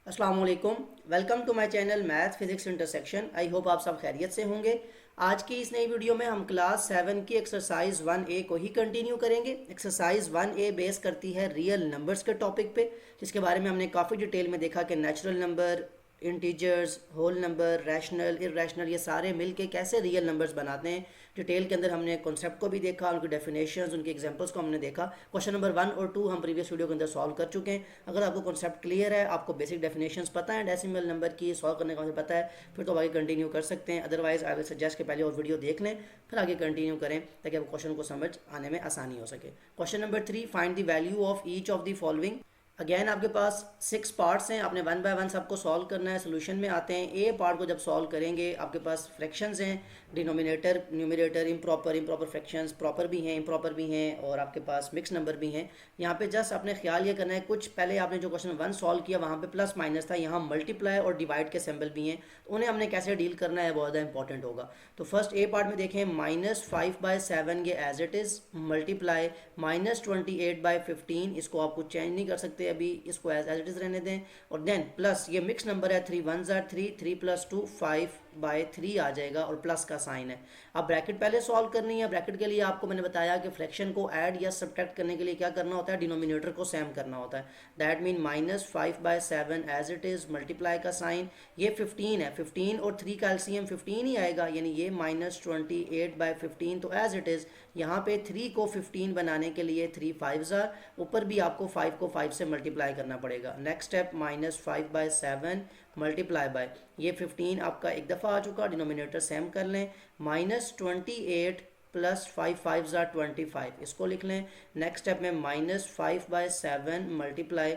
अस्सलाम वालेकुम। Welcome to my channel math physics intersection. I hope आप सब खैरियत से होंगे। आज की इस नई वीडियो में हम क्लास 7 की एक्सरसाइज 1A को ही कंटिन्यू करेंगे। एक्सरसाइज 1A बेस करती है रियल नंबर्स के टॉपिक पे, जिसके बारे में हमने काफ़ी डिटेल में देखा कि natural number, integers, whole number, rational, irrational, ये सारे मिलके कैसे रियल नंबर्स बनाते हैं। डिटेल के अंदर हमने कॉन्सेप्ट को भी देखा, उनकी डेफिनेशंस, उनके एग्जांपल्स को हमने देखा। क्वेश्चन नंबर 1 और 2 हम प्रीवियस वीडियो के अंदर सॉल्व कर चुके हैं। अगर आपको कॉन्सेप्ट क्लियर है, आपको बेसिक डेफिनेशंस पता है, डेसिमल नंबर की सॉल्व करने का पता है, फिर तो आगे कंटिन्यू कर सकते हैं। अदरवाइज आई विल सजेस्ट कि पहले और वीडियो देख लें, फिर आगे कंटिन्यू करें, ताकि आपको क्वेश्चन को समझ आने में आसानी हो सके। Question number 3, find the value of each of the following. Again आपके पास 6 पार्ट्स हैं, आपने वन बाय वन सबको सॉल्व करना है। सोल्यूशन में आते हैं। ए पार्ट को जब सॉल्व करेंगे, आपके पास फ्रैक्शंस हैं, denominator, numerator, improper, improper fractions, proper भी हैं, इम्प्रॉपर भी हैं, और आपके पास मिक्स नंबर भी हैं। यहाँ पे जस्ट आपने ख्याल ये करना है, कुछ पहले आपने जो क्वेश्चन 1 सॉल्व किया वहाँ पे प्लस माइनस था, यहाँ मल्टीप्लाई और डिवाइड के सिंबल भी हैं, तो उन्हें हमने कैसे डील करना है बहुत ज़्यादा इंपॉर्टेंट होगा। तो फर्स्ट ए पार्ट में देखें, -5/7 ये एज इट इज़, मल्टीप्लाई -28/15, इसको आप कुछ चेंज नहीं कर सकते अभी, इसको एज इट इज़ रहने दें। और देन प्लस ये मिक्स नंबर है, 3 1 ज़ार 3, 3 + 2 5/3 आ जाएगा, और प्लस का साइन है। अब ब्रैकेट पहले सॉल्व करनी है। ब्रैकेट के लिए आपको मैंने बताया कि फ्रैक्शन को ऐड या सब्ट्रैक्ट करने के लिए क्या करना होता है, डिनोमिनेटर को सेम करना होता है। That mean -5/7 as it is, multiply का साइन, ये 15 है, 15 और 3 का एलसीएम 15 ही आएगा, यानी ये -28/15, तो एज इट इज़ यहाँ पे 3 को 15 बनाने के लिए 3 5 ज़ार, ऊपर भी आपको 5 को 5 से मल्टीप्लाई करना पड़ेगा। नेक्स्ट स्टेप, -5/7 मल्टीप्लाई बाय, ये 15 आपका एक दफ़ा आ चुका, डिनोमिनेटर सेम कर लें, -28 प्लस 5 5 ज़ार 25, इसको लिख लें। नेक्स्ट स्टेप में -5/7 मल्टीप्लाई,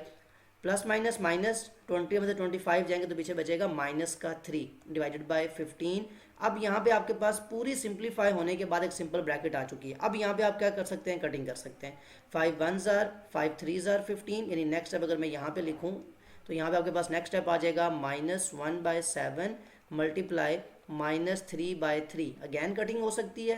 प्लस माइनस माइनस 20 में से 25 जाएंगे तो पीछे बचेगा -3 डिवाइडेड बाय 15। अब यहाँ पे आपके पास पूरी सिंप्लीफाई होने के बाद एक सिंपल ब्रैकेट आ चुकी है। अब यहाँ पे आप क्या कर सकते हैं, कटिंग कर सकते हैं। 5 1 ज़ार 5 3 ज़ार 15, यानी नेक्स्ट स्टेप अगर मैं यहाँ पे लिखूँ तो यहाँ पे आपके पास नेक्स्ट स्टेप आ जाएगा -1/7 मल्टीप्लाई -3/3। अगेन कटिंग हो सकती है,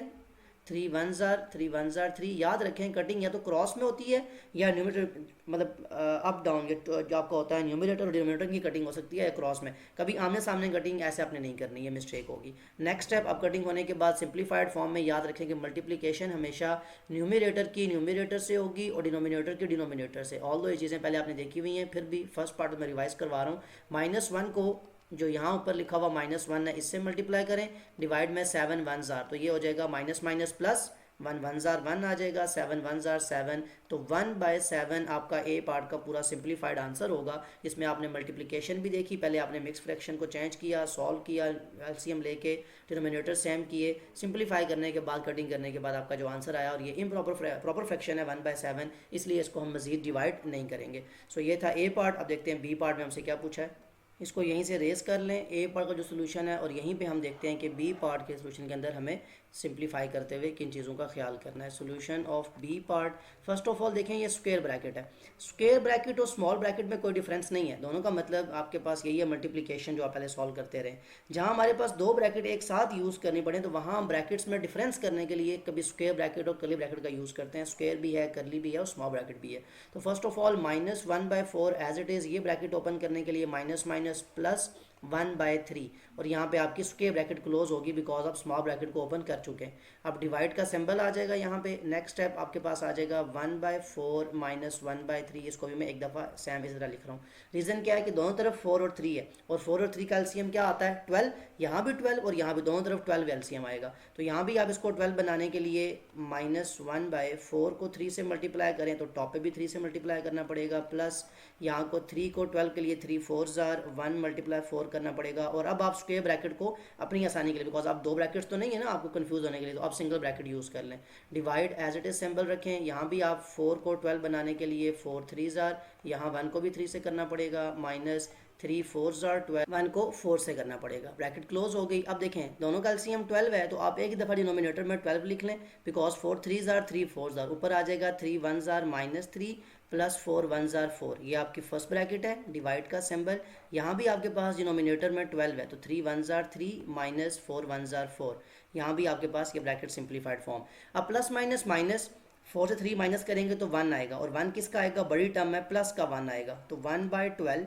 3 1 ज़ार 3 1 ज़ार 3। याद रखें कटिंग या तो क्रॉस में होती है या न्यूमरेटर, मतलब अप डाउन, जो आपका होता है न्यूमरेटर और डिनोमिनेटर की कटिंग हो सकती है या क्रॉस में। कभी आमने सामने कटिंग ऐसे आपने नहीं करनी है, मिस्टेक होगी। नेक्स्ट स्टेप, अब कटिंग होने के बाद सिंप्लीफाइड फॉर्म में याद रखें कि मल्टीप्लिकेशन हमेशा न्यूमरेटर की न्यूमरेटर से होगी और डिनोमिनेटर की डिनोमिनेटर से। ऑल दो ये चीज़ें पहले आपने देखी हुई हैं, फिर भी फर्स्ट पार्ट में रिवाइज करवा रहा हूँ। -1 को जो यहाँ ऊपर लिखा हुआ -1 है, इससे मल्टीप्लाई करें, डिवाइड में 7 1 ज़ार, तो ये हो जाएगा माइनस माइनस प्लस, 1 1 ज़ार 1 आ जाएगा, 7 1 ज़ार 7, तो 1/7 आपका ए पार्ट का पूरा सिंप्लीफाइड आंसर होगा। इसमें आपने मल्टीप्लिकेशन भी देखी, पहले आपने मिक्स फ्रैक्शन को चेंज किया, सॉल्व किया, एलसीएम लेके डिनोमिनेटर सेम किए, सिंप्लीफाई करने के बाद, कटिंग करने के बाद आपका जो आंसर आया, और ये प्रॉपर फ्रैक्शन है 1/7, इसलिए इसको हम मजीद डिवाइड नहीं करेंगे। सो ये था ए पार्ट। अब देखते हैं बी पार्ट में हमसे क्या पूछा है। इसको यहीं से रेस कर लें, ए पार्ट का जो सोल्यूशन है, और यहीं पे हम देखते हैं कि बी पार्ट के सोल्यूशन के अंदर हमें सिंप्लीफाई करते हुए किन चीज़ों का ख्याल करना है। Solution of B part, first of all देखें, ये स्क्वायर ब्रैकेट है। स्क्वायर ब्रैकेट और स्मॉल ब्रैकेट में कोई डिफरेंस नहीं है, दोनों का मतलब आपके पास यही है, मल्टीप्लिकेशन जो आप पहले सॉल्व करते रहे। जहाँ हमारे पास दो ब्रैकेट एक साथ यूज़ करनी पड़े, तो वहाँ हम ब्रैकेट्स में डिफरेंस करने के लिए कभी स्क्वायर ब्रैकेट और कर्ली ब्रैकेट का यूज़ करते हैं। स्क्वायर भी है, कर्ली भी है, और स्मॉल ब्रैकेट भी है। तो first of all -1/4 as it is, ये ब्रैकेट ओपन करने के लिए माइनस माइनस प्लस 1/3, और यहाँ पे आपकी स्क्वायर ब्रैकेट क्लोज होगी बिकॉज आप स्मॉल ब्रैकेट को ओपन कर चुके हैं। अब डिवाइड का सिंबल आ जाएगा यहाँ पे। नेक्स्ट स्टेप आपके पास आ जाएगा 1/4 माइनस 1/3, इसको भी मैं एक दफ़ा सेम इस तरह लिख रहा हूँ। रीज़न क्या है कि दोनों तरफ 4 और 3 है, और 4 और 3 का एलसीएम क्या आता है, 12। यहाँ भी 12 और यहाँ भी दोनों तरफ 12 एलसीएम आएगा, तो यहाँ भी आप इसको 12 बनाने के लिए -1/4 को 3 से मल्टीप्लाई करें, तो टॉप पे भी 3 से मल्टीप्लाई करना पड़ेगा, प्लस यहाँ को 3 को 12 के लिए 3 4 ज़ार 1 × 4 करना पड़ेगा। और अब आप स्क्वायर ब्रैकेट को अपनी आसानी के लिए, बिकॉज आप दो ब्रैकेट्स तो नहीं है ना आपको कंफ्यूज होने के लिए, तो आप सिंगल ब्रैकेट यूज़ कर लें। Divide as it is symbol रखें, यहाँ भी आप 4 को 12 बनाने के लिए 4 3 ज़ार, यहाँ 1 को भी 3 से करना पड़ेगा, -3 4 ज़ार 12, 1 को 4 से करना पड़ेगा। ब्रैकेट क्लोज हो गई। अब देखें दोनों का एलसीएम 12 है, तो आप एक ही दफ़ा डिनोमिनेटर में 12 लिख लें, बिकॉज 4 3 ज़ार 3 4 ज़ार, ऊपर आ जाएगा 3 1 ज़ार -3 प्लस 4 1 ज़ार 4, ये आपकी फर्स्ट ब्रैकेट है। डिवाइड का सिंबल, यहाँ भी आपके पास डिनोमिनेटर में 12 है, तो 3 1 ज़ार 3 माइनस 4 1 ज़ार 4, यहाँ भी आपके पास ये ब्रैकेट सिंप्लीफाइड फॉर्म। अब प्लस माइनस माइनस, 4 से 3 माइनस करेंगे तो 1 आएगा, और 1 किसका आएगा, बड़ी टर्म है, प्लस का 1 आएगा, तो 1/12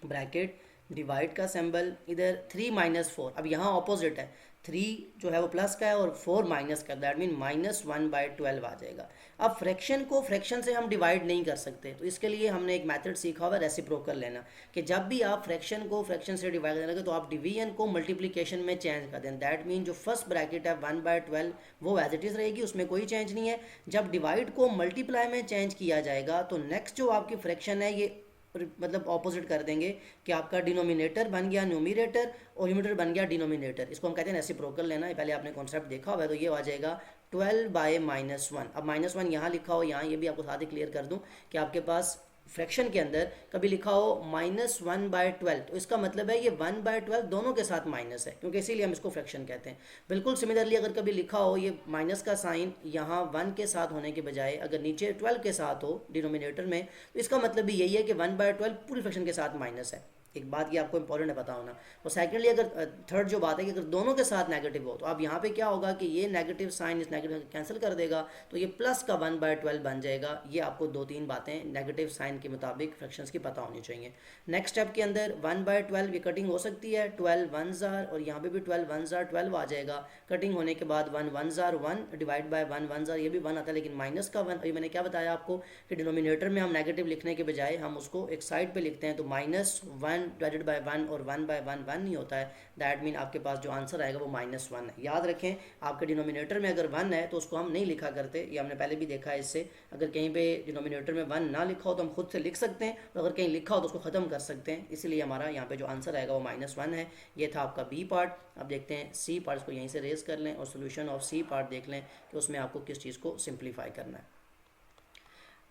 ब्रैकेट डिवाइड का सिंबल, इधर 3 माइनस 4, अब यहाँ ऑपोजिट है, 3 जो है वो प्लस का है और 4 माइनस का, दैट मीन -1/12 आ जाएगा। अब फ्रैक्शन को फ्रैक्शन से हम डिवाइड नहीं कर सकते, तो इसके लिए हमने एक मेथड सीखा हुआ है रेसिप्रोकल लेना, कि जब भी आप फ्रैक्शन को फ्रैक्शन से डिवाइड करने लगे तो आप डिवीजन को मल्टीप्लिकेशन में चेंज कर दें। दैट मीन जो फर्स्ट ब्रैकेट है 1/12 वो एज इट इज़ रहेगी, उसमें कोई चेंज नहीं है। जब डिवाइड को मल्टीप्लाई में चेंज किया जाएगा तो नेक्स्ट जो आपकी फ्रैक्शन है ये मतलब ऑपोजिट कर देंगे, कि आपका डिनोमिनेटर बन गया न्यूमिनेटर और न्यूमिनेटर बन गया डिनोमिनेटर। इसको हम कहते हैं रेसिप्रोकल लेना है, पहले आपने कॉन्सेप्ट देखा हुआ है, तो ये आ जाएगा 12/-1। अब -1 यहाँ लिखा हो, यहाँ ये भी आपको साथ ही क्लियर कर दूँ कि आपके पास फ्रैक्शन के अंदर कभी लिखा हो -1/12, तो इसका मतलब है ये 1/12 दोनों के साथ माइनस है, क्योंकि इसीलिए हम इसको फ्रैक्शन कहते हैं। बिल्कुल सिमिलरली अगर कभी लिखा हो ये माइनस का साइन यहाँ 1 के साथ होने के बजाय अगर नीचे 12 के साथ हो डिनोमिनेटर में, तो इसका मतलब भी यही है कि 1/12 पूरी फ्रैक्शन के साथ माइनस है। एक बात ये आपको इंपॉर्टेंट है पता होना। और सेकेंडली अगर थर्ड जो बात है कि अगर दोनों के साथ नेगेटिव हो, तो अब यहाँ पे क्या होगा कि ये नेगेटिव साइन इस नेगेटिव कैंसिल कर देगा, तो ये प्लस का 1/12 बन जाएगा। ये आपको 2-3 बातें नेगेटिव साइन के मुताबिक फ्रैक्शंस की पता होनी चाहिए। नेक्स्ट स्टेप के अंदर 1/12 ये कटिंग हो सकती है, 12 1s are, और यहाँ पे भी 12 1s are 12 आ जाएगा। कटिंग होने के बाद 1 1s are 1 divide by 1 1s are, ये भी 1 आता है, लेकिन माइनस का 1। अभी मैंने क्या बताया आपको कि डिनोमिनेटर में हम नेगेटिव लिखने के बजाय हम उसको एक साइड पे लिखते हैं, तो -1 डिवाइडेड बाय 1 और 1/1 1 नहीं होता है। दैट मीन आपके पास जो आंसर आएगा वो -1 है। याद रखें, आपके डिनोमिनेटर में अगर 1 है तो उसको हम नहीं लिखा करते, ये हमने पहले भी देखा है इससे। अगर कहीं पे डिनोमिनेटर में 1 ना लिखा हो तो हम खुद से लिख सकते हैं, और अगर कहीं लिखा हो तो उसको ख़त्म कर सकते हैं। इसीलिए हमारा यहाँ पे जो आंसर आएगा वो -1 है। ये था आपका बी पार्ट। अब देखते हैं सी पार्ट, इसको यहीं से रेज कर लें और सोल्यूशन ऑफ सी पार्ट देख लें कि उसमें आपको किस चीज़ को सिंप्लीफाई करना है।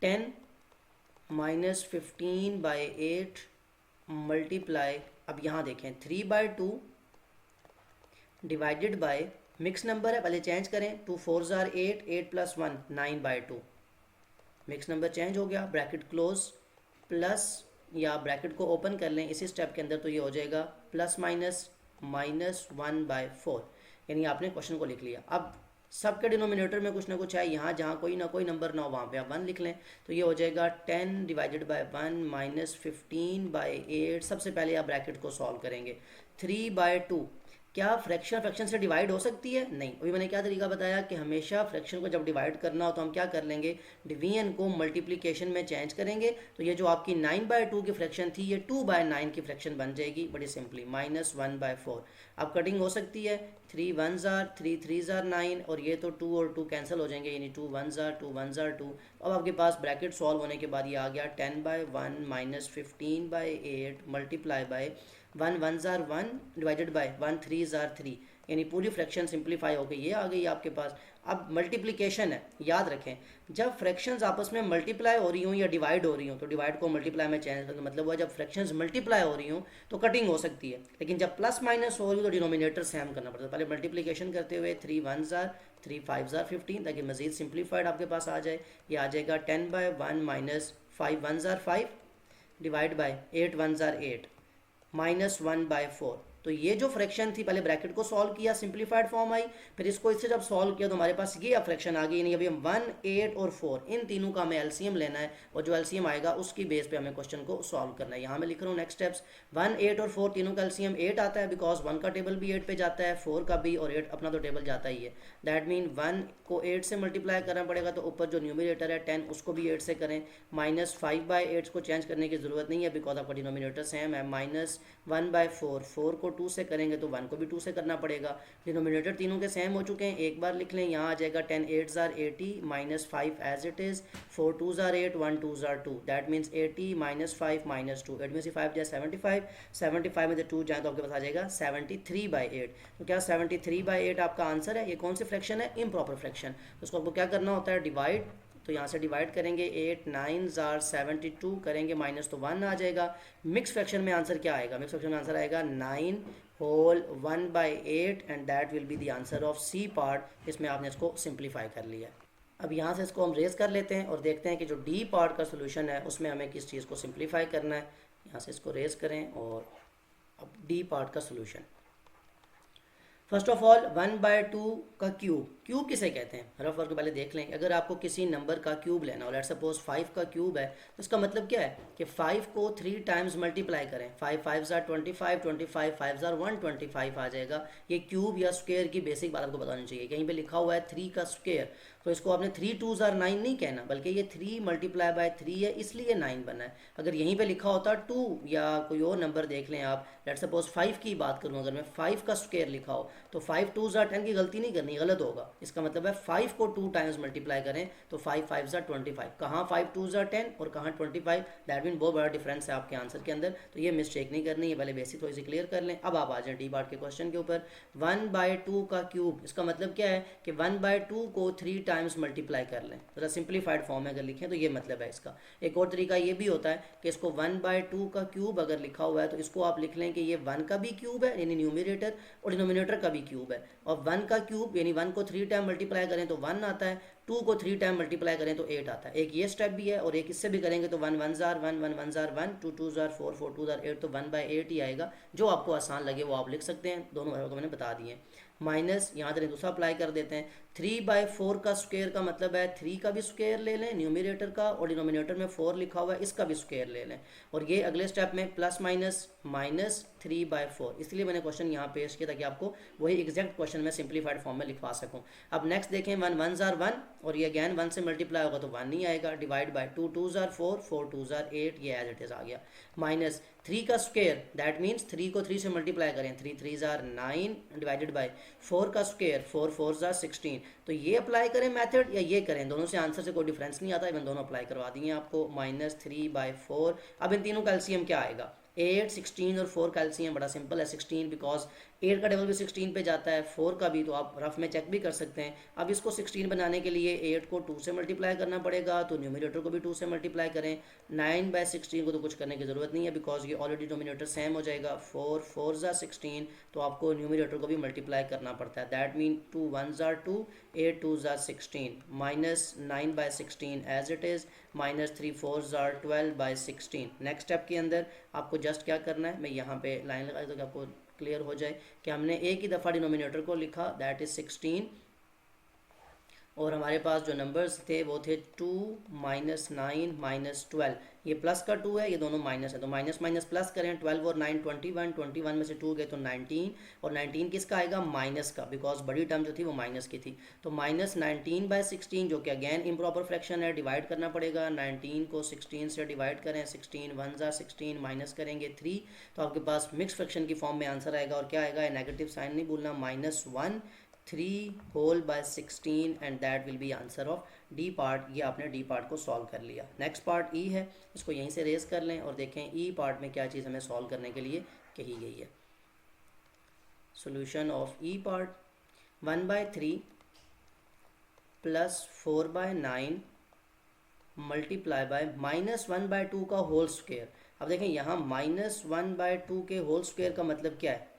10 -15/8 मल्टीप्लाई, अब यहाँ देखें 3/2 डिवाइडेड बाय, मिक्स नंबर है पहले चेंज करें, 2 4s are 8, 8 + 1 9/2, mix number change हो गया, ब्रैकेट क्लोज, प्लस या ब्रैकेट को ओपन कर लें इसी स्टेप के अंदर, तो ये हो जाएगा प्लस माइनस -1/4, यानी आपने क्वेश्चन को लिख लिया। अब सबके डिनोमिनेटर में कुछ ना कुछ है, यहाँ जहाँ कोई ना कोई नंबर ना हो वहाँ पे आप 1 लिख लें, तो ये हो जाएगा 10 डिवाइडेड बाय 1 -15/8। सबसे पहले आप ब्रैकेट को सॉल्व करेंगे। 3/2 क्या फ्रैक्शन से डिवाइड हो सकती है? नहीं। अभी मैंने क्या तरीका बताया कि हमेशा फ्रैक्शन को जब डिवाइड करना हो तो हम क्या कर लेंगे, डिवीजन को मल्टीप्लिकेशन में चेंज करेंगे। तो ये जो आपकी 9/2 की फ्रैक्शन थी ये 2/9 की फ्रैक्शन बन जाएगी, बड़ी सिंपली -1/4। अब कटिंग हो सकती है, 3 1s are 3 3s are 9, और ये तो 2 और 2 कैंसिल हो जाएंगे, यानी 2 1s are 2 1s are 2। अब आपके पास ब्रैकेट सॉल्व होने के बाद ये आ गया 10/1 -15/8 multiply by 1 1s are 1 divided bye 1 3s are 3, यानी पूरी फ्रैक्शन सिंप्लीफाई हो गई, ये आ गई आपके पास। अब मल्टीप्लिकेशन है, याद रखें जब फ्रैक्शंस आपस में मल्टीप्लाई हो रही हूँ या डिवाइड हो रही हूँ, तो डिवाइड को मल्टीप्लाई में चेंज करने का मतलब हुआ जब फ्रैक्शंस मल्टीप्लाई हो रही हूँ तो कटिंग हो सकती है, लेकिन जब प्लस माइनस हो रही हो तो डिनोमिनेटर सेम करना पड़ता है। पहले मल्टीप्लिकेशन करते हुए 3 1s are 3 5s are 15, ताकि मजीद सिंप्लीफाइड आपके पास आ जाए। ये आ जाएगा 10/1 -5 1s are 5 divide by 8 1s are 8 -1/4। तो ये जो फ्रैक्शन थी पहले ब्रैकेट को सॉल्व किया, सिंप्लीफाइड फॉर्म आई, फिर इसको इससे जब सॉल्व किया तो हमारे पास ये फ्रैक्शन आ गई, यानी अभी हम 1 8 और 4 इन तीनों का हमें एलसीएम लेना है, और जो एलसीएम आएगा उसकी बेस पे हमें क्वेश्चन को सॉल्व करना है। यहाँ मैं लिख रहा हूँ नेक्स्ट स्टेप्स, 1 8 और 4 तीनों का एलसीएम 8 आता है, बिकॉज 1 का टेबल भी 8 पे जाता है, 4 का भी, और 8 अपना तो टेबल जाता ही है। दैट मीन 1 को 8 से मल्टीप्लाई करना पड़ेगा, तो ऊपर जो न्यूमिनेटर है 10 उसको भी 8 से करें। -5/8 को चेंज करने की ज़रूरत नहीं है, बिकॉज आपका डिनोमिनेटर सेम है। -1/4 4 को 2 से करेंगे तो 1 को भी 2 से करना पड़ेगा। डिनोमिनेटर तीनों के सेम हो चुके हैं, एक बार लिख लें, यहाँ आ जाएगा 10 8s are 80 -5 as it is, 4 2s are 8 1 2s are 2, that means 80 -5 -2, 8 में से 5 जाए 75, 75 में से 2 जाए तो आपके पास आ जाएगा 73/8। तो क्या 73/8 आपका आंसर है? ये कौन सी फ्रैक्शन है? Improper fraction. तो उसको आपको क्या करना होता है, डिवाइड, तो यहाँ से डिवाइड करेंगे, 8 9s are 72 करेंगे, माइनस तो 1 आ जाएगा। मिक्स फ्रैक्शन में आंसर क्या आएगा? मिक्स फ्रैक्शन में आंसर आएगा 9 whole 1/8, and that will be the answer of C part. इसमें आपने इसको सिंप्लीफाई कर लिया है। अब यहाँ से इसको हम रेज कर लेते हैं और देखते हैं कि जो डी पार्ट का सोल्यूशन है उसमें हमें किस चीज़ को सिंप्लीफाई करना है। यहाँ से इसको रेज करें और अब डी पार्ट का सोल्यूशन, फर्स्ट ऑफ ऑल 1/2 का क्यूब, क्यूब किसे कहते हैं, रफ वर्क पहले देख लें। अगर आपको किसी नंबर का क्यूब लेना हो, लेट्स सपोज 5 का क्यूब है, तो इसका मतलब क्या है कि 5 को 3 टाइम्स मल्टीप्लाई करें। 5 5 ज़ार 25, 25 5 ज़ार 125 आ जाएगा। ये क्यूब या स्क्वायर की बेसिक बात आपको बतानी चाहिए। कहीं पे लिखा हुआ है 3 का स्क्वायर, तो इसको आपने 3 2 ज़ार 9 नहीं कहना, बल्कि ये 3 मल्टीप्लाई बाय 3 है, इसलिए 9 बना है। अगर यहीं पे लिखा होता 2 या कोई और नंबर देख लें आप, लेट्स सपोज 5 की बात करूं, अगर मैं 5 का स्क्वायर लिखा हो तो 5 2 ज़ार 10 की गलती नहीं करनी, गलत होगा। इसका मतलब है 5 को 2 टाइम्स मल्टीप्लाई करें तो 5 5 ज़ार 25। कहाँ 5 2 ज़ार 10 और कहाँ 25, दैट मीन बहुत बड़ा डिफरेंस है आपके आंसर के अंदर। तो ये मिस्टेक नहीं करनी है, पहले बेसिक थोड़ी सी क्लियर कर लें। अब आप आ जाएं डी पार्ट के क्वेश्चन के ऊपर। 1/2 का क्यूब, इसका मतलब क्या है कि 1/2 को 3 टाइम्स मल्टीप्लाई कर लें। जरा सिंप्लीफाइड फॉर्म में अगर लिखें तो ये मतलब है इसका। एक और तरीका ये भी होता है कि इसको 1/2 का क्यूब अगर लिखा हुआ है तो इसको आप लिख लें कि ये 1 का भी क्यूब है यानी न्यूमरेटर, और डिनोमिनेटर का भी क्यूब है। और 1 का क्यूब यानी 1 को 3 टाइम मल्टीप्लाई करें तो 1 आता है, 2 को 3 टाइम मल्टीप्लाई करें तो 8 आता है। एक ये स्टेप भी है और एक इससे भी करेंगे तो 1 1 ज़ार 1 1 1 ज़ार 1, 2 2 ज़ार 4 4 2 ज़ार 8, तो 1/8 ही आएगा। जो आपको आसान लगे वो आप लिख सकते हैं, दोनों को मैंने बता दिए। माइनस यहाँ तक दूसरा अप्लाई कर देते हैं। 3/4 का स्क्वायर का मतलब है 3 का भी स्क्वायर ले लें न्यूमरेटर का, और डिनोमिनेटर में 4 लिखा हुआ है इसका भी स्क्वायर ले लें। और ये अगले स्टेप में प्लस माइनस माइनस 3/4, इसलिए मैंने क्वेश्चन यहाँ पेश किया ताकि आपको वही एग्जैक्ट क्वेश्चन में सिंप्लीफाइड फॉर्म में लिखवा सकूँ। अब नेक्स्ट देखें 1 1 ज़ार 1, और ये अगैन 1 से मल्टीप्लाई होगा तो 1 नहीं आएगा। डिवाइड बाय 2 2 ज़ार 4 4 2 ज़ार 8, ये एज इट इज़ आ गया। माइनस 3 का स्क्वायर, दैट मीन्स 3 को 3 से मल्टीप्लाई करें, 3 3 ज़ार 9 डिवाइडेड बाय 4 का स्क्वायर, 4 4 ज़ार 16। तो ये अप्लाई करें मेथड या ये करें, दोनों से आंसर से कोई डिफरेंस नहीं आता, इवन दोनों अप्लाई करवा दिए आपको। -3/4। अब इन तीनों का एलसीएम क्या आएगा, 8 16 और 4 का एलसीएम बड़ा सिंपल है 16, बिकॉज 8 का डबल भी 16 पे जाता है, 4 का भी, तो आप रफ में चेक भी कर सकते हैं। अब इसको 16 बनाने के लिए 8 को 2 से मल्टीप्लाई करना पड़ेगा, तो न्यूमरेटर को भी 2 से मल्टीप्लाई करें। 9/16 को तो कुछ करने की ज़रूरत नहीं है, बिकॉज ये ऑलरेडी डिनोमिनेटर सेम हो जाएगा। 4 4 ज़ार 16, तो आपको न्यूमरेटर को भी मल्टीप्लाई करना पड़ता है। दैट मीन 2 1 ज़ार 2, 8 2 ज़ार 16, माइनस 9/16 एज इट इज़, -3 4 ज़ार 12/16। नेक्स्ट स्टेप के अंदर आपको जस्ट क्या करना है, मैं यहाँ पे लाइन लगा दूँ आपको क्लियर हो जाए कि हमने एक ही दफ़ा डिनोमिनेटर को लिखा, दैट इज़ 16, और हमारे पास जो नंबर्स थे वो थे 2 -9 -12। ये प्लस का 2 है, ये दोनों माइनस है, तो माइनस माइनस प्लस करें। 12 और 9 21, 21 में से 2 गए तो 19, और 19 किसका आएगा, माइनस का, बिकॉज बड़ी टर्म जो थी वो माइनस की थी। तो -19/16, जो कि अगेन इम्प्रॉपर फ्रैक्शन है, डिवाइड करना पड़ेगा। 19 को 16 से डिवाइड करें, 16 1 ज़ार 16, माइनस करेंगे 3, तो आपके पास मिक्स फ्रैक्शन की फॉर्म में आंसर आएगा। और क्या आएगा, नेगेटिव साइन नहीं भूलना, -1 3/16, and that will B answer of D part. ये आपने डी पार्ट को सॉल्व कर लिया। नेक्स्ट पार्ट ई है, इसको यहीं से रेज कर लें और देखें ई पार्ट में क्या चीज़ हमें सॉल्व करने के लिए कही गई है। Solution of E part, 1/3 plus 4/9 multiply by -1/2 का होल स्क्वायर। अब देखें यहाँ -1/2 के होल स्क्वायर का मतलब क्या है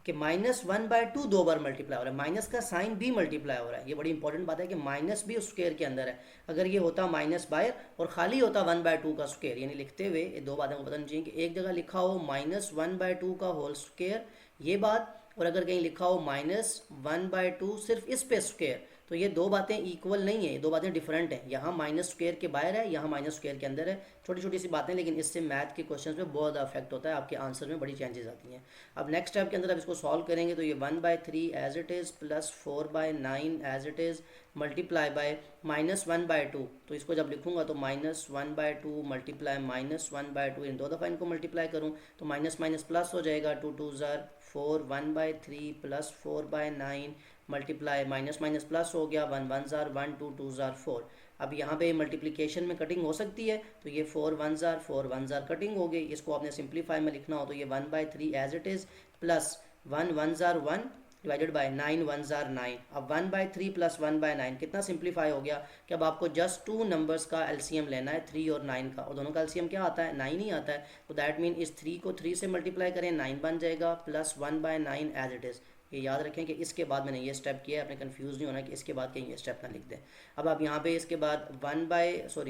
कि -1/2 दो बार मल्टीप्लाई हो रहा है, माइनस का साइन भी मल्टीप्लाई हो रहा है। ये बड़ी इंपॉर्टेंट बात है कि माइनस भी उस स्क्वायर के अंदर है। अगर ये होता माइनस बाहर और खाली होता 1/2 का स्क्वायर, यानी लिखते हुए ये दो बातें को बतानी चाहिए कि एक जगह लिखा हो -1/2 का होल स्क्वायर, ये बात, और अगर कहीं लिखा हो -1/2 सिर्फ इस पे स्क्वायर, तो ये दो बातें इक्वल नहीं है, ये दो बातें डिफरेंट हैं। यहाँ माइनस स्क्वायर के बाहर है, यहाँ माइनस स्क्वायर के अंदर है। छोटी छोटी सी बातें, लेकिन इससे मैथ के क्वेश्चंस में बहुत अफेक्ट होता है, आपके आंसर में बड़ी चेंजेस आती हैं। अब नेक्स्ट स्टेप के अंदर अब इसको सॉल्व करेंगे, तो ये 1/3 as it is plus 4/9 as it is multiply by -1/2। तो इसको जब लिखूंगा तो -1/2 मल्टीप्लाई -1/2, इन दो दफ़ा इनको मल्टीप्लाई करूँ तो माइनस माइनस प्लस हो जाएगा, 2 2 ज़ार 4, 1/3 plus 4/9 multiply minus minus plus हो गया, 1 1 ज़ार 1, 2 2 ज़ार 4। अब यहाँ पे मल्टीप्लिकेशन में कटिंग हो सकती है, तो ये 4 1 ज़ार 4 1 ज़ार कटिंग हो गई। इसको आपने सिंप्लीफाई में लिखना हो तो ये 1/3 एज इट इज़ प्लस 1 1 ज़ार 1 डिवाइडेड बाय 9 1 ज़ार 9। अब 1/3 प्लस 1/9 कितना सिंप्लीफाई हो गया कि अब आपको जस्ट टू नंबर्स का एलसीएम लेना है, 3 और 9 का, और दोनों का एलसीएम क्या आता है, 9 ही आता है। तो दैट मीन इस 3 को 3 से मल्टीप्लाई करें, 9 बन जाएगा, प्लस 1/9 एज इट इज़। ये याद रखें कि इसके बाद मैंने ये स्टेप किया है, आपने कंफ्यूज नहीं होना कि इसके बाद कहीं ये स्टेप ना लिख दें। अब आप यहाँ पे इसके बाद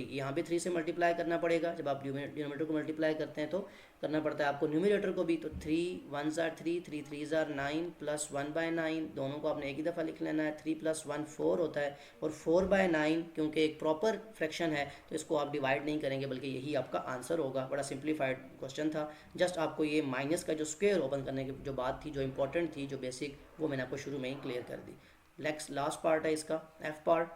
यहाँ पे 3 से मल्टीप्लाई करना पड़ेगा। जब आप डिनोमिनेटर को मल्टीप्लाई करते हैं तो करना पड़ता है आपको न्यूमिनेटर को भी। तो 3 1s are 3, 3 3s are 9 plus 1/9, दोनों को आपने एक ही दफ़ा लिख लेना है। 3 + 1 4 होता है, और 4/9 क्योंकि एक प्रॉपर फ्रैक्शन है तो इसको आप डिवाइड नहीं करेंगे बल्कि यही आपका आंसर होगा। बड़ा सिंप्लीफाइड क्वेश्चन था। जस्ट आपको ये माइनस का जो स्क्वायर ओपन करने की जो बात थी, जो इंपॉर्टेंट थी, जो बेसिक, वो मैंने आपको शुरू में ही क्लियर कर दी। नेक्स्ट लास्ट पार्ट है इसका एफ पार्ट,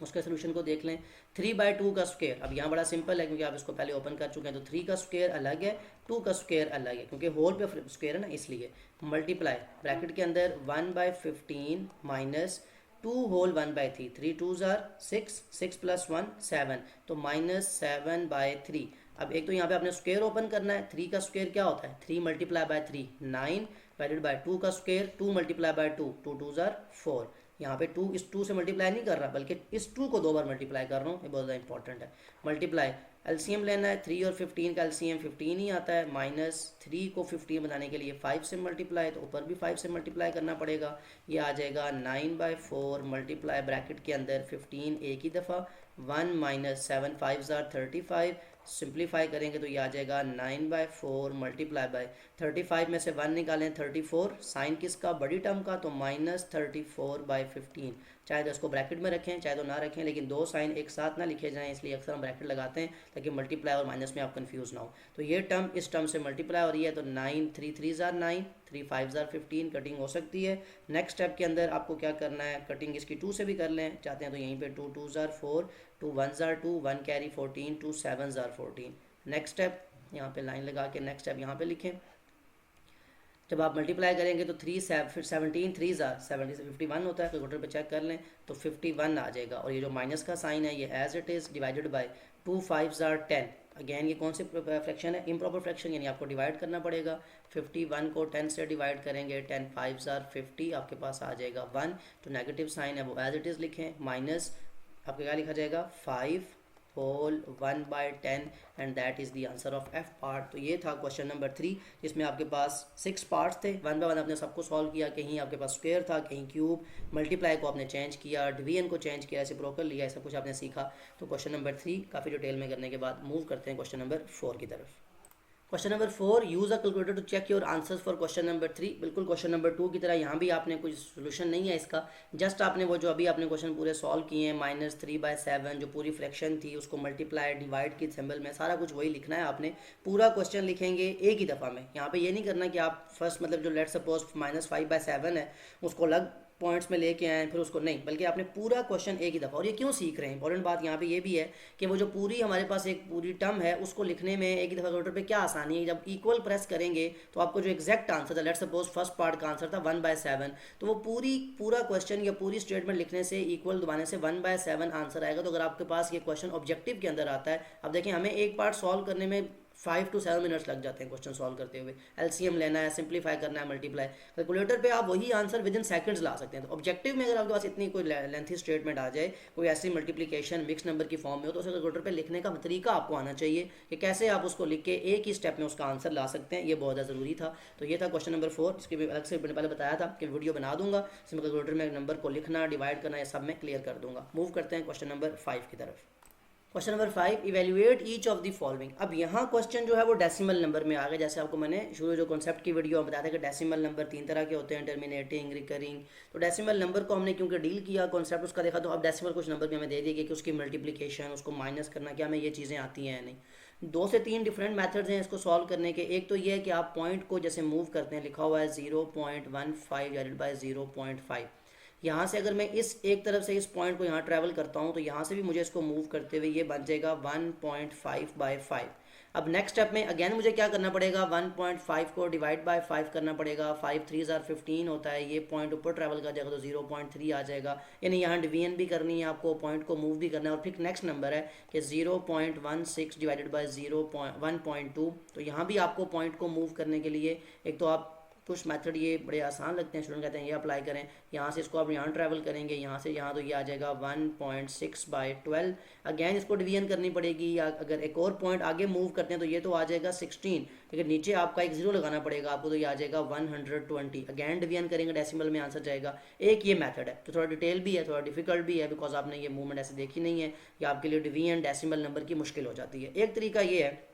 उसके सोल्यूशन को देख लें। 3/2 का स्क्वायर, अब यहाँ बड़ा सिंपल है क्योंकि आप इसको पहले ओपन कर चुके हैं। तो 3 का स्क्वायर अलग है, 2 का स्क्वायर अलग है, क्योंकि होल पे स्क्वायर है ना, इसलिए मल्टीप्लाई ब्रैकेट के अंदर 1/15 माइनस 2 होल 1/3, 3 2s are 6, 6 + 1 7, तो -7/3। अब एक तो यहाँ पे आपने स्क्वायर ओपन करना है। 3 का स्क्वायर क्या होता है, 3 × 3 9 डिवाइडेड बाय 2 का स्क्वायर 2 × 2, 2 2s are 4। यहाँ पे 2 इस 2 से मल्टीप्लाई नहीं कर रहा बल्कि इस 2 को 2 बार मल्टीप्लाई कर रहा हूँ, ये बहुत ज़्यादा इंपॉर्टेंट है। मल्टीप्लाई एलसीएम लेना है, 3 और 15 का एलसीएम 15 ही आता है। -3 को 15 बनाने के लिए 5 से मल्टीप्लाई, तो ऊपर भी 5 से मल्टीप्लाई करना पड़ेगा। ये आ जाएगा 9/4 मल्टीप्लाई ब्रैकेट के अंदर 15 एक ही दफ़ा, 1 - 7 5s are 35, सिंप्लीफाई करेंगे तो ये आ जाएगा 9/4 मल्टीप्लाई बाय 35 में से 1 निकालें 34, साइन किसका, बड़ी टर्म का, तो -34/15। चाहे तो इसको ब्रैकेट में रखें चाहे तो ना रखें, लेकिन दो साइन एक साथ ना लिखे जाएं, इसलिए अक्सर हम ब्रैकेट लगाते हैं ताकि मल्टीप्लाई और माइनस में आप कंफ्यूज ना हो। तो ये टर्म इस टर्म से मल्टीप्लाई हो रही है, तो 9 3 3s are 9, 3 5s are 15, cutting हो सकती है। नेक्स्ट स्टेप के अंदर आपको क्या करना है, कटिंग इसकी 2 से भी कर लें चाहते हैं तो यहीं पे 2 2s are 4, 2 1s are 2, 1 carry 14, 2 7s are 14। Next step यहाँ पे लाइन लगा के नेक्स्ट स्टेप यहाँ पे लिखें। जब आप मल्टीप्लाई करेंगे तो 17 3s are 70 से 51 होता है, कैलकुलेटर पे चेक कर लें तो 51 आ जाएगा। और ये जो माइनस का साइन है ये as it is divided by 2 5s are 10। Again ये कौन सी फ्रैक्शन है, इम्प्रॉपर फ्रैक्शन, यानी आपको डिवाइड करना पड़ेगा। 51 को 10 से डिवाइड करेंगे, 10 5s are 50, आपके पास आ जाएगा 1। तो नेगेटिव साइन है वो एज इट इज़ लिखें, माइनस आपके क्या लिखा जाएगा 5 whole 1/10, and that is the answer of F part. तो ये था क्वेश्चन नंबर 3, जिसमें आपके पास 6 पार्ट्स थे। 1 बाय 1 आपने सबको सॉल्व किया। कहीं आपके पास स्क्वायर था, कहीं क्यूब, मल्टीप्लाई को आपने चेंज किया, डिवीजन को चेंज किया, रेसिप्रोकल लिया, ऐसा कुछ आपने सीखा। तो क्वेश्चन नंबर 3 काफ़ी डिटेल में करने के बाद मूव करते हैं क्वेश्चन नंबर 4 की तरफ। Question number 4, use a calculator to check your answers for question number 3। बिल्कुल क्वेश्चन नंबर 2 की तरह यहाँ भी आपने कोई सोल्यूशन नहीं है इसका, जस्ट आपने वो जो अभी आपने क्वेश्चन पूरे सॉल्व किए हैं, -3/7 जो पूरी फ्रैक्शन थी उसको मल्टीप्लाई डिवाइड की सिंबल में सारा कुछ वही लिखना है आपने। पूरा क्वेश्चन लिखेंगे एक ही दफ़ा में। यहाँ पे ये नहीं करना कि आप फर्स्ट मतलब जो लेट सपोज -5/7 है उसको अलग पॉइंट्स में लेके आए फिर उसको नहीं, बल्कि आपने पूरा क्वेश्चन एक ही दफ़ा। और ये क्यों सीख रहे हैं, इंपॉर्टेंट बात यहाँ पे ये भी है कि वो जो पूरी हमारे पास एक पूरी टर्म है उसको लिखने में एक ही दफ़ा कैलकुलेटर पे क्या आसानी है। जब इक्वल प्रेस करेंगे तो आपको जो एग्जैक्ट आंसर था, लेट सपोज फर्स्ट पार्ट का आंसर था 1/7, तो वो पूरा क्वेश्चन या पूरी स्टेटमेंट लिखने से इक्वल दबाने से 1/7 आंसर आएगा। तो अगर आपके पास ये क्वेश्चन ऑब्जेक्टिव के अंदर आता है, अब देखें हमें एक पार्ट सॉल्व करने में 5 to 7 मिनट्स लग जाते हैं क्वेश्चन सॉल्व करते हुए। एलसीएम लेना है, सिंप्लीफाई करना है, मल्टीप्लाई। कैलकुलेटर पे आप वही आंसर विद इन सेकंड्स ला सकते हैं। तो ऑब्जेक्टिव में अगर आपके पास इतनी कोई लेंथी स्टेटमेंट आ जाए, कोई ऐसी मल्टीप्लिकेशन मिक्स नंबर की फॉर्म में हो, तो उसे कैलकुलेटर पे लिखने का तरीका आपको आना चाहिए कि कैसे आप उसको लिख के एक ही स्टेप में उसका आंसर ला सकते हैं। ये बहुत ज़्यादा ज़रूरी था। तो ये था क्वेश्चन नंबर 4, इसके भी अलग से मैंने पहले बताया था कि वीडियो बना दूंगा, इसमें कैलकुलेटर में नंबर को लिखना, डिवाइड करना, ये सब मैं क्लियर कर दूंगा। मूव करते हैं क्वेश्चन नंबर 5 की तरफ। Question number 5, evaluate each of the following. अब यहाँ क्वेश्चन जो है वो डेसिमल नंबर में आ गया। जैसे आपको मैंने शुरू जो कॉन्सेप्ट की वीडियो में बताया था कि डेसिमल नंबर 3 तरह के होते हैं, टर्मिनेटिंग, रिकरिंग। तो डेसिमल नंबर को हमने क्योंकि डील किया, कॉन्सेप्ट उसका देखा, तो अब डेसिमल कुछ नंबर भी हमें दे दिए कि उसकी मल्टीप्लिकेशन, उसको माइनस करना, क्या हमें ये चीज़ें आती हैं या नहीं। 2 से 3 डिफरेंट मेथड्स हैं इसको सॉल्व करने के। एक तो ये है कि आप पॉइंट को जैसे मूव करते हैं, लिखा हुआ है 0.15 डिवाइडेड बाय 0.5। यहाँ से अगर मैं इस एक तरफ से इस पॉइंट को यहाँ ट्रैवल करता हूँ तो यहाँ से भी मुझे इसको मूव करते हुए ये बन जाएगा 1.5/5। अब नेक्स्ट स्टेप में अगेन मुझे क्या करना पड़ेगा, 1.5 को डिवाइड बाय 5 करना पड़ेगा। 5 3s are 15 होता है, ये पॉइंट ऊपर ट्रैवल कर जाएगा तो 0.3 आ जाएगा। यानी यहाँ डिवीजन भी करनी है आपको, पॉइंट को मूव भी करना है। और फिर नेक्स्ट नंबर है कि 0.16 डिवाइडेड बाय 1.2। तो यहाँ भी आपको पॉइंट को मूव करने के लिए एक तो आप कुछ मेथड ये बड़े आसान लगते हैं, स्टूडेंट कहते हैं ये अप्लाई करें, यहाँ से इसको आप यहाँ ट्रैवल करेंगे, यहाँ से यहाँ, तो ये आ जाएगा 1.6/12। अगेन इसको डिवीजन करनी पड़ेगी, या अगर एक और पॉइंट आगे मूव करते हैं तो ये तो आ जाएगा 16, लेकिन नीचे आपका एक जीरो लगाना पड़ेगा आपको, तो ये आ जाएगा 120। अगेन डिवीजन करेंगे, डेसिमल में आंसर जाएगा। एक ये मेथड है, तो थोड़ा डिटेल भी है, थोड़ा डिफिकल्ट भी है, बिकॉज आपने ये मूवमेंट ऐसे देखी नहीं है, या आपके लिए डिवीजन डेसिमल नंबर की मुश्किल हो जाती है। एक तरीका ये है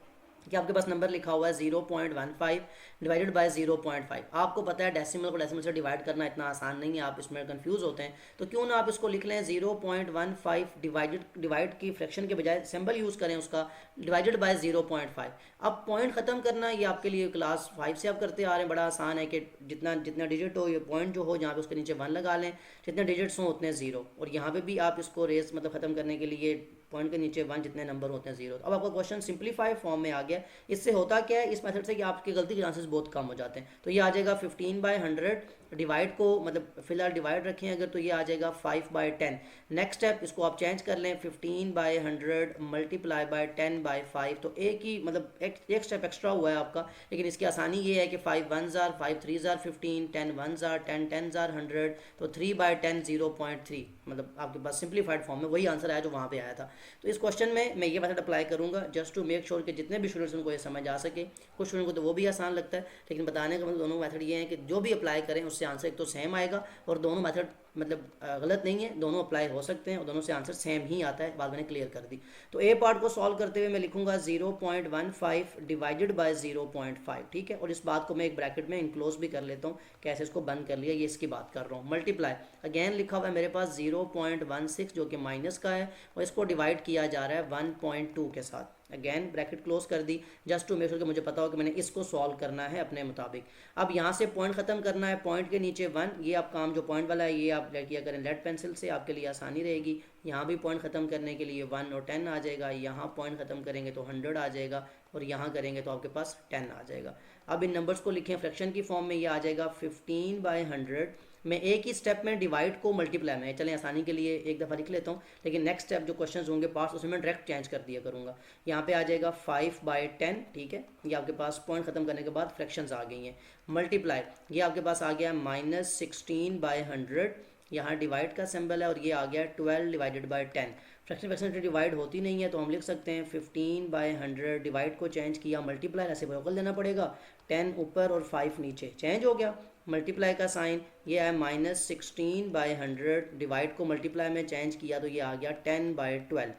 कि आपके पास नंबर लिखा हुआ है 0.15 डिवाइडेड बाय 0.5। आपको पता है डेसिमल को डेसिमल से डिवाइड करना इतना आसान नहीं है, आप इसमें कंफ्यूज होते हैं, तो क्यों ना आप इसको लिख लें 0.15 डिवाइड की फ्रैक्शन के बजाय सिंबल यूज़ करें उसका, डिवाइडेड बाय 0.5। अब पॉइंट ख़त्म करना ये आपके लिए क्लास 5 से आप करते आ रहे हैं, बड़ा आसान है कि जितना जितना डिजिट हो, ये पॉइंट जो हो जहाँ पे उसके नीचे 1 लगा लें, जितने डिजिट्स हों उतने 0, और यहाँ पे भी आप इसको रेस मतलब ख़त्म करने के लिए पॉइंट के नीचे 1 जितने नंबर होते हैं 0। अब आपका क्वेश्चन सिंप्लीफाइड फॉर्म में आ गया। इससे होता क्या है इस मेथड से कि आपकी गलती के चांसेस बहुत कम हो जाते हैं। तो ये आ जाएगा 15/100, डिवाइड को मतलब फिलहाल डिवाइड रखें अगर, तो ये आ जाएगा 5/10। नेक्स्ट स्टेप इसको आप चेंज कर लें, 15/100 मल्टीप्लाई बाय 10/5, तो एक ही मतलब एक स्टेप एक्स्ट्रा हुआ है आपका, लेकिन इसकी आसानी ये है कि 5 1s are 5 3s are 15, 10 1s are 10 10s are 100, तो 3/10 0.3, मतलब आपके पास सिंप्लीफाइड फॉर्म में वही आंसर आया जो वहाँ पे आया था। तो इस क्वेश्चन में मैं ये मेथड अप्लाई करूँगा जस्ट टू मेक श्योर कि जितने भी स्टूडेंट्स उनको ये समझ आ सके। कुछ स्टूडेंट को तो वो भी आसान लगता है, लेकिन बताने का मतलब दोनों मेथड ये हैं कि जो भी अप्लाई करें उससे आंसर एक तो सेम आएगा, और दोनों मेथड मतलब गलत नहीं है, दोनों अप्लाई हो सकते हैं और दोनों से आंसर सेम ही आता है, बात मैंने क्लियर कर दी। तो ए पार्ट को सॉल्व करते हुए मैं लिखूंगा 0.15 डिवाइडेड बाय 0.5, ठीक है, और इस बात को मैं एक ब्रैकेट में इनक्लोज भी कर लेता हूँ, कैसे इसको बंद कर लिया ये इसकी बात कर रहा हूँ। मल्टीप्लाई अगेन लिखा हुआ है मेरे पास 0.16 जो कि माइनस का है, और इसको डिवाइड किया जा रहा है 1.2 के साथ। अगेन ब्रैकेट क्लोज कर दी जस्ट टू मेक श्योर कि मुझे पता हो कि मैंने इसको सॉल्व करना है अपने मुताबिक। अब यहाँ से पॉइंट खत्म करना है, पॉइंट के नीचे 1, ये आप काम जो पॉइंट वाला है ये आप किया करें लेड पेंसिल से, आपके लिए आसानी रहेगी। यहाँ भी पॉइंट खत्म करने के लिए 1 और 10 आ जाएगा, यहाँ पॉइंट खत्म करेंगे तो 100 आ जाएगा, और यहाँ करेंगे तो आपके पास 10 आ जाएगा। अब इन नंबर्स को लिखें फ्रैक्शन की फॉर्म में, ये आ जाएगा 15/100। मैं एक ही स्टेप में डिवाइड को मल्टीप्लाई में, चलें आसानी के लिए एक दफ़ा लिख लेता हूँ, लेकिन नेक्स्ट स्टेप जो क्वेश्चंस होंगे पास उसमें मैं डायरेक्ट चेंज कर दिया करूँगा। यहाँ पे आ जाएगा 5/10, ठीक है, ये आपके पास पॉइंट खत्म करने के बाद फ्रैक्शंस आ गई हैं। मल्टीप्लाई ये आपके पास आ गया -16/100, यहाँ डिवाइड का सिंबल है, और ये आ गया 12 डिवाइडेड बाय 10। फ्रैक्शन से डिवाइड होती नहीं है, तो हम लिख सकते हैं 15/100, डिवाइड को चेंज किया मल्टीप्लाई, ऐसे बगल देना पड़ेगा, 10 ऊपर और 5 नीचे, चेंज हो गया मल्टीप्लाई का साइन, ये है -16/100, डिवाइड को मल्टीप्लाई में चेंज किया तो ये आ गया 10/12।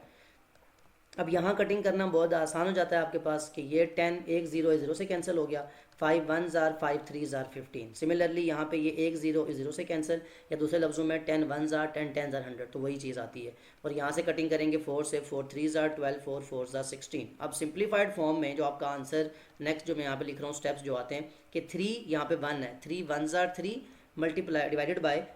अब यहाँ कटिंग करना बहुत आसान हो जाता है आपके पास कि ये 10 एक ज़ीरो से कैंसिल हो गया, 5 1s are 5 3s are 15। Similarly यहाँ पे ये एक ज़ीरो से कैंसिल, या दूसरे लफ्ज़ों में 10 1s are 10 10s are 100, तो वही चीज़ आती है। और यहाँ से कटिंग करेंगे 4 से, 4 3s are 12, 4 4s are 16। अब सिंप्लीफाइड फॉर्म में जो आपका आंसर नेक्स्ट जो मैं यहाँ पे लिख रहा हूँ स्टेप्स जो आते हैं कि 3 यहाँ पे 1 है, 3 1s are 3 multiply divided by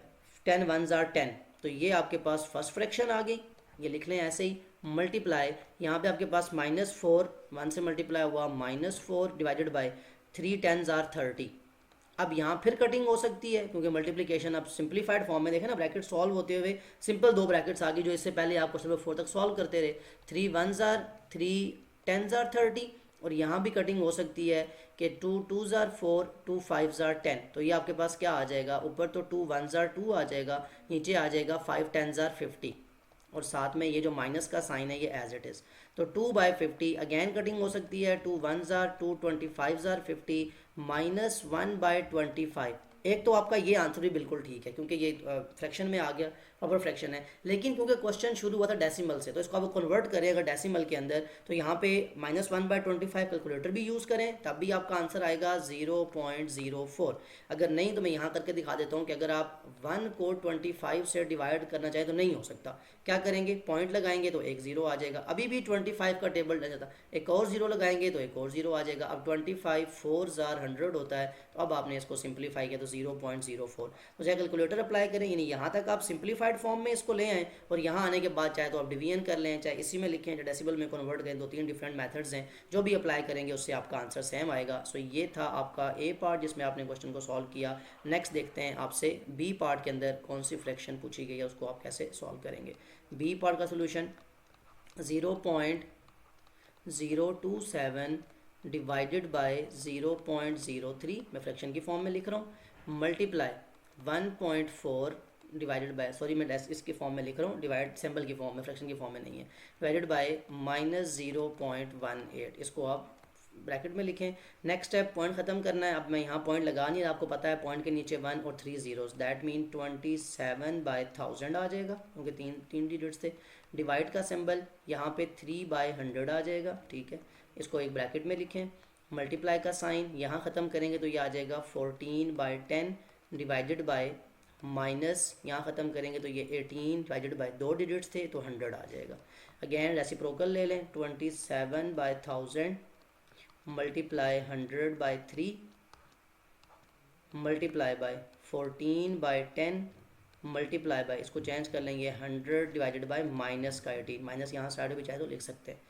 10 1s are 10, तो ये आपके पास फर्स्ट फ्रैक्शन आ गई, ये लिख लें ऐसे ही। मल्टीप्लाई यहाँ पे आपके पास -4 1 से मल्टीप्लाई हुआ, -4 डिवाइडेड बाय 3 10s are 30। अब यहाँ फिर कटिंग हो सकती है क्योंकि मल्टीप्लिकेशन अब सिंप्लीफाइड फॉर्म में देखें ना, ब्रैकेट सॉल्व होते हुए सिंपल 2 ब्रैकेट्स आ गई जो इससे पहले आप क्वेश्चन नंबर 4 तक सॉल्व करते रहे। 3 1s are 3 10s are 30, और यहाँ भी कटिंग हो सकती है कि 2 2s are 4 2 5s are 10, तो ये आपके पास क्या आ जाएगा, ऊपर तो 2 1s are 2 आ जाएगा, नीचे आ जाएगा 5 10s are 50, और साथ में ये जो माइनस का साइन है ये एज इट इज़। तो 2/50 अगेन कटिंग हो सकती है, 2 1s are 2 25s are 50 -1/25। एक तो आपका ये आंसर भी बिल्कुल ठीक है क्योंकि ये फ्रैक्शन में आ गया, प्रॉपर फ्रैक्शन है, लेकिन क्योंकि क्वेश्चन शुरू हुआ था डेसिमल से, तो इसको आप कन्वर्ट करें अगर डेसिमल के अंदर, तो यहाँ पे -1/25 कैलकुलेटर भी यूज़ करें तब भी आपका आंसर आएगा 0.04। अगर नहीं तो मैं यहाँ करके दिखा देता हूँ कि अगर आप 1 को 25 से डिवाइड करना चाहें तो नहीं हो सकता। क्या करेंगे, पॉइंट लगाएंगे तो एक ज़ीरो आ जाएगा, अभी भी 25 का टेबल रह जाता, एक और ज़ीरो लगाएंगे तो एक और ज़ीरो आ जाएगा। अब 25 4s are 100 होता है, तो अब आपने इसको सिंप्लीफाई किया तो 0.04। तो चाहे कैलकुलेटर अप्लाई करें, यानी यहाँ तक आप सिंप्लीफाइड फॉर्म में इसको ले आएँ, और यहाँ आने के बाद चाहे तो आप डिवीजन कर लें, चाहे इसी में लिखें, चाहे डेसिबल में कन्वर्ट करें, 2-3 डिफरेंट मेथड्स हैं, जो भी अप्लाई करेंगे उससे आपका आंसर सेम आएगा। सो ये था आपका ए पार्ट जिसमें आपने क्वेश्चन को सॉल्व किया। नेक्स्ट देखते हैं आपसे बी पार्ट के अंदर कौन सी फ्रैक्शन पूछी गई है, उसको आप कैसे सॉल्व करेंगे। बी पार्ट का सोल्यूशन 0.027 डिवाइडेड बाय 0.03, मैं फ्रैक्शन की फॉर्म में लिख रहा हूँ, मल्टीप्लाई 1.4 डिवाइडेड बाय, सॉरी मैं इसकी फॉर्म में लिख रहा हूँ, डिवाइड सिंबल की फॉर्म में, फ्रैक्शन की फॉर्म में नहीं है, डिवाइडेड बाय -0.18, इसको आप ब्रैकेट में लिखें। नेक्स्ट स्टेप पॉइंट ख़त्म करना है। अब मैं यहाँ पॉइंट लगा नहीं, आपको पता है पॉइंट के नीचे 1 और 3 जीरोस, दैट मीन 27/1000 आ जाएगा, क्योंकि तीन डिजिट्स थे। डिवाइड का सिंबल यहाँ पे 3/100 आ जाएगा, ठीक है, इसको एक ब्रैकेट में लिखें। मल्टीप्लाई का साइन यहाँ ख़त्म करेंगे तो ये आ जाएगा 14/10 डिवाइडेड बाय माइनस, यहाँ ख़त्म करेंगे तो ये 18 डिवाइडेड बाय 2 डिजिट्स थे तो 100 आ जाएगा। अगेन रेसिप्रोकल ले लें, 27/1000 multiply 100/3 multiply by 14/10 multiply by, इसको चेंज कर लेंगे 100 डिवाइडेड बाय माइनस का 18, माइनस यहाँ साइड भी चाहे तो लिख सकते हैं।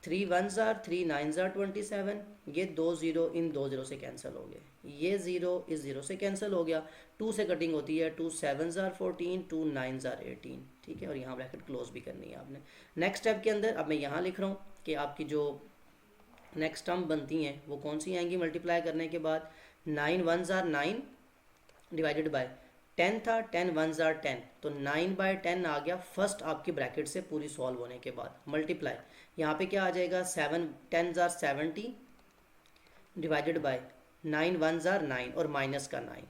3 1s are 3 9s are 27, ये 2 0 इन 2 0 से कैंसिल हो गए, ये 0 इस 0 से कैंसिल हो गया, 2 से कटिंग होती है, 2 7s are 14, 2 9s are 18, ठीक है, और यहाँ ब्रैकेट क्लोज भी करनी है आपने। नेक्स्ट स्टेप के अंदर अब मैं यहाँ लिख रहा हूँ कि आपकी जो नेक्स्ट टर्म बनती हैं वो कौन सी आएंगी मल्टीप्लाई करने के बाद। 9 1s are 9 डिवाइडेड बाय 10 था, 10 1s are 10, तो 9/10 आ गया फर्स्ट आपकी ब्रैकेट से पूरी सॉल्व होने के बाद। मल्टीप्लाई यहाँ पे क्या आ जाएगा, 7 10s are 70 divided by 9 1s are 9 और माइनस का 9।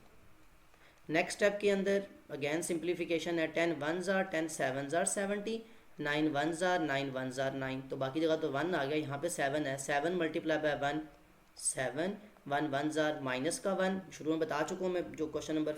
नेक्स्ट स्टेप के अंदर अगेन सिंप्लीफिकेशन है, 10 1s are 10 7s are 70 9 1s are 9 1s are 9, तो बाकी जगह तो 1 आ गया, यहाँ पे 7 है, 7 multiply by 1 7 1 1s are minus का 1। शुरू में बता चुका हूँ मैं, जो क्वेश्चन नंबर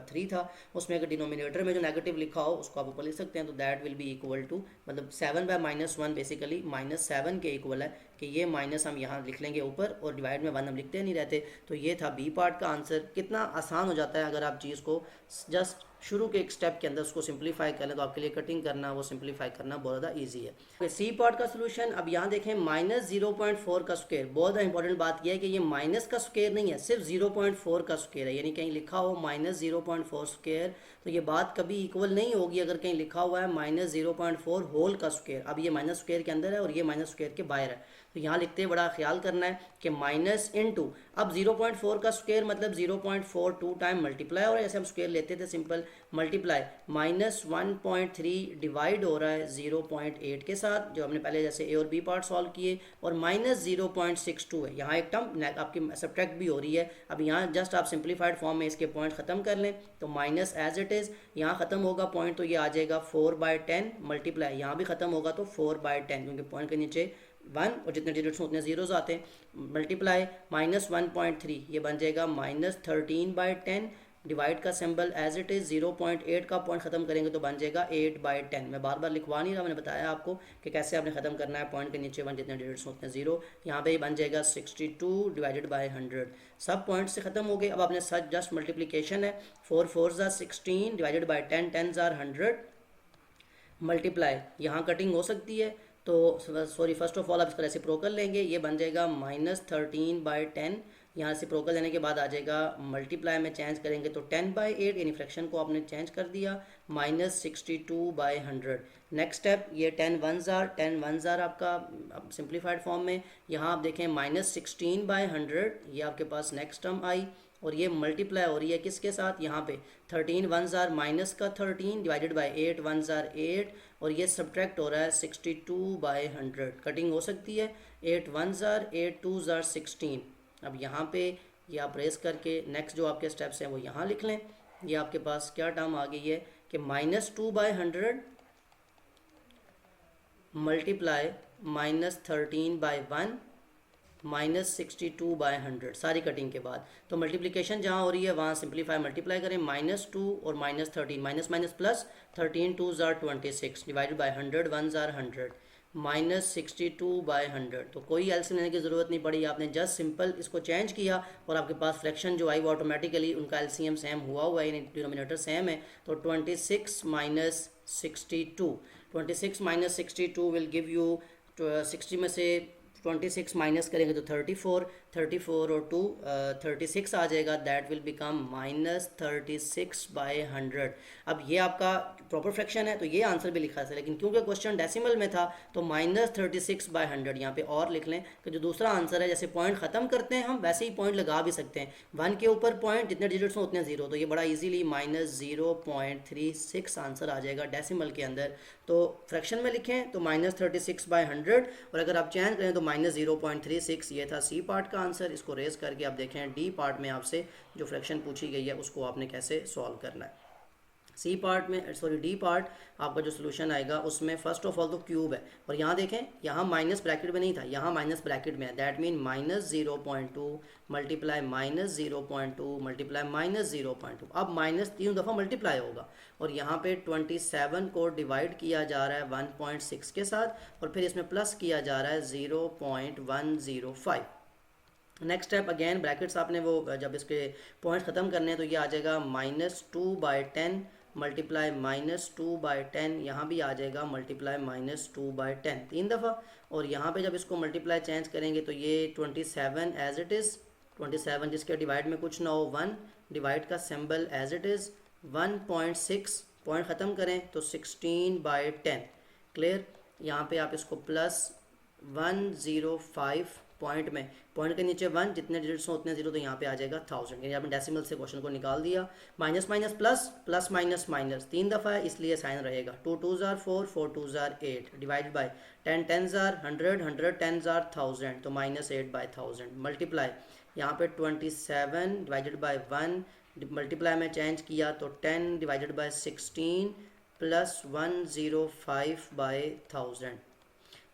3 था उसमें अगर डिनोमिनेटर में जो नेगेटिव लिखा हो उसको आप ऊपर लिख सकते हैं, तो that will be equal to, मतलब 7/-1 बेसिकली -7 के इक्वल है, कि ये माइनस हम यहाँ लिख लेंगे ऊपर और डिवाइड में 1 हम लिखते नहीं रहते। तो ये था बी पार्ट का आंसर। कितना आसान हो जाता है अगर आप चीज़ को जस्ट शुरू के एक स्टेप के अंदर उसको सिंप्लीफाई कर लें, तो आपके लिए कटिंग करना, वो सिंप्लीफाई करना बहुत ज़्यादा ईजी है। सी पार्ट का सोल्यूशन अब यहाँ देखें, -0.4 का स्क्वायर, बहुत इंपॉर्टेंट बात यह है कि ये माइनस का स्क्वायर नहीं है, सिर्फ 0.4 का स्क्वायर है, यानी कहीं लिखा हो -0.4 स्क्वायर तो ये बात कभी इक्वल नहीं होगी अगर कहीं लिखा हुआ है -0.4 होल का स्क्वायर। अब ये माइनस स्क्वायर के अंदर है और ये माइनस स्क्वायर के बाहर है, तो यहाँ लिखते बड़ा ख्याल करना है कि माइनस इनटू, अब 0.4 का स्क्वायर मतलब 0.42 टाइम मल्टीप्लाई, और ऐसे हम स्क्वायर लेते थे सिंपल, मल्टीप्लाई -1.3 डिवाइड हो रहा है 0.8 के साथ, जो हमने पहले जैसे ए और बी पार्ट सॉल्व किए, और -0.62 है, यहाँ एक टर्म आपकी सब्ट्रैक्ट भी हो रही है। अब यहाँ जस्ट आप सिंप्लीफाइड फॉर्म में इसके पॉइंट ख़त्म कर लें, तो माइनस एज इट इज़ यहाँ ख़त्म होगा पॉइंट, तो ये आ जाएगा 4/10 मल्टीप्लाई, यहाँ भी ख़त्म होगा तो 4/10, क्योंकि पॉइंट के नीचे 1 और जितने डिजिट्स उतने जीरोज आते हैं, मल्टीप्लाई -1.3, ये बन जाएगा -13/10 डिवाइड का सिंबल एज इट इज़ 0.8 का पॉइंट ख़त्म करेंगे तो बन जाएगा 8/10। मैं बार बार लिखवा नहीं रहा, मैंने बताया आपको कि कैसे आपने ख़त्म करना है, पॉइंट के नीचे 1 जितने डिजिट्स होते हैं 0, यहाँ पे बन जाएगा 62 डिवाइडेड बाय 100, सब पॉइंट से ख़त्म हो गए। अब आपने सच जस्ट मल्टीप्लिकेशन है, 4 4s are 16 divided by 10 10s are 100 multiply, यहाँ कटिंग हो सकती है तो सॉरी फर्स्ट ऑफ ऑल आप इसका रेसिप्रोकल लेंगे, ये बन जाएगा -13/10, यहाँ रेसिप्रोकल लेने के बाद आ जाएगा मल्टीप्लाई में चेंज करेंगे तो 10/8, यानी फ्रैक्शन को आपने चेंज कर दिया, -62/100। नेक्स्ट स्टेप, ये 10 1s are आपका सिंप्लीफाइड फॉर्म में, यहाँ आप देखें -16/100, ये आपके पास नेक्स्ट टर्म आई, और ये मल्टीप्लाई हो रही है किसके साथ, यहाँ पे 13 1s are माइनस का 13 डिवाइडेड बाय 8 1s are 8, और ये सब्ट्रैक्ट हो रहा है 62/100, कटिंग हो सकती है, 8 1s are 8 2s are 16। अब यहाँ पे ये आप रेस करके नेक्स्ट जो आपके स्टेप्स हैं वो यहाँ लिख लें। ये आपके पास क्या टर्म आ गई है कि -2/100 मल्टीप्लाई -13/1 -62/100, सारी कटिंग के बाद। तो मल्टीप्लिकेशन जहाँ हो रही है वहाँ सिंप्लीफाई मल्टीप्लाई करें, -2 और -13, minus minus plus, 13 2s are 26 divided by 100 1s are 100, -62/100। तो कोई एलसीएम लेने की ज़रूरत नहीं पड़ी, आपने जस्ट सिंपल इसको चेंज किया और आपके पास फ्रैक्शन जो आई वो ऑटोमेटिकली उनका एलसीएम सेम हुआ है, यानी डिनोमिनेटर सेम है, तो 26 - 62, 26 - 62 विल गिव यू 60 में से 26 माइनस करेंगे तो 34, 34 और 2 36 आ जाएगा, दैट विल बिकम -36/100। अब ये आपका प्रॉपर फ्रैक्शन है तो ये आंसर भी लिखा था, लेकिन क्योंकि क्वेश्चन डेसिमल में था तो -36/100 यहाँ पे और लिख लें कि जो दूसरा आंसर है, जैसे पॉइंट ख़त्म करते हैं हम वैसे ही पॉइंट लगा भी सकते हैं, 1 के ऊपर पॉइंट जितने डिजिट्स हो उतने ज़ीरो, तो ये बड़ा इजीली -0.36 आंसर आ जाएगा डेसिमल के अंदर। तो फ्रैक्शन में लिखें तो -36/100, और अगर आप चेंज करें तो -0.36। ये था सी पार्ट का आंसर। इसको रेज करके आप देखें डी पार्ट में आपसे जो फ्रैक्शन पूछी गई है उसको आपने कैसे सॉल्व करना है। सी पार्ट में, सॉरी डी पार्ट, आपका जो सोल्यूशन आएगा उसमें फर्स्ट ऑफ ऑल तो क्यूब है, और यहाँ देखें यहाँ माइनस ब्रैकेट में नहीं था, यहाँ माइनस ब्रैकेट में है, दैट मीन -0.2 मल्टीप्लाई -0.2 मल्टीप्लाई -0.2। अब माइनस 3 दफ़ा मल्टीप्लाई होगा, और यहाँ पे 27 को डिवाइड किया जा रहा है 1.6 के साथ, और फिर इसमें प्लस किया जा रहा है 0.105। नेक्स्ट स्टेप अगेन ब्रैकेट्स आपने वो जब इसके पॉइंट ख़त्म करने हैं तो ये आ जाएगा -2/10 मल्टीप्लाई -2/10, यहाँ भी आ जाएगा मल्टीप्लाई -2/10 3 दफ़ा, और यहाँ पे जब इसको मल्टीप्लाई चेंज करेंगे तो ये 27 एज इट इज़, 27 जिसके डिवाइड में कुछ ना हो 1, डिवाइड का symbol as it is, 1.6 point ख़त्म करें तो 16/10। क्लियर, यहाँ पे आप इसको प्लस 105 पॉइंट में, पॉइंट के नीचे 1, जितने डिजिट्स हो उतने जीरो, तो यहाँ पे आ जाएगा 1000, यानी आपने डेसिमल से क्वेश्चन को निकाल दिया। Minus minus plus, plus minus minus 3 दफ़ा है इसलिए साइन रहेगा, 2 2s are 4, 4 2s are 8, divide by 10 10s are 100, 100 10s are 1000, तो -8/1000 मल्टीप्लाई यहाँ पे 27 डिवाइडेड बाय 1, मल्टीप्लाई में चेंज किया तो 10 divided by 16 plus 105/1000।